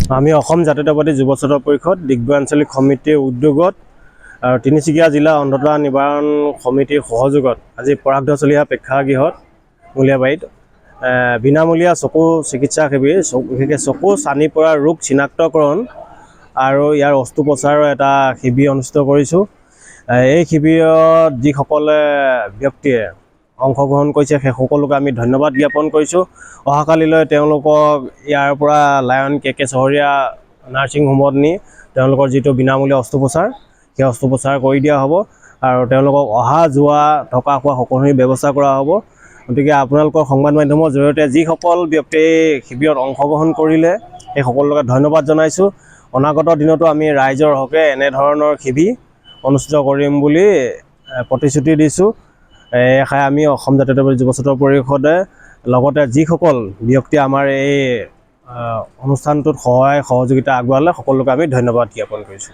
আমি অসম জাতীয়তাবাদী যুৱ ছাত্ৰ পৰিষদ ডিগবৈ আঞ্চলিক সমিতিৰ উদ্যোগত আৰু তিনিচুকীয়া জিলা অন্ধতা নিবাৰণ সমিতিৰ সহযোগত আজি পৰাগধ চলিহা প্ৰেক্ষাগৃহত মূলীয়াবাৰীত বিনামূলীয়া চকু চিকিৎসা শিবিৰ বিশেষকৈ চকু চানি পৰা ৰোগ চিনাক্তকৰণ আৰু ইয়াৰ অস্ত্ৰোপচাৰৰ এটা শিবিৰ অনুষ্ঠিত কৰিছোঁ। এই শিবিৰত যিসকলে ব্যক্তিয়ে অংশগ্ৰহণ কৰিছে সেই সকলোকে আমি ধন্যবাদ জ্ঞাপন কৰিছোঁ। অহাকালিলৈ তেওঁলোকক ইয়াৰ পৰা লায়ন কে চহৰীয়া নাৰ্ছিং হোমত নি তেওঁলোকৰ যিটো বিনামূলীয়া অস্ত্ৰোপচাৰ সেই অস্ত্ৰোপচাৰ কৰি দিয়া হ'ব আৰু তেওঁলোকক অহা যোৱা থকা খোৱা সকলোখিনি ব্যৱস্থা কৰা হ'ব। গতিকে আপোনালোকৰ সংবাদ মাধ্যমৰ জৰিয়তে যিসকল ব্যক্তিয়ে শিবিৰত অংশগ্ৰহণ কৰিলে সেই সকলোকে ধন্যবাদ জনাইছোঁ। অনাগত দিনতো আমি ৰাইজৰ হকে এনেধৰণৰ শিবিৰ অনুষ্ঠিত কৰিম বুলি প্ৰতিশ্ৰুতি দিছোঁ। এষাৰে আমি অসম জাতীয়তাবাদী যুৱ ছাত্ৰ পৰিষদে লগতে যিসকল ব্যক্তি আমাৰ এই অনুষ্ঠানটোত সহায় সহযোগিতা আগবঢ়ালে সকলোকে আমি ধন্যবাদ জ্ঞাপন কৰিছোঁ।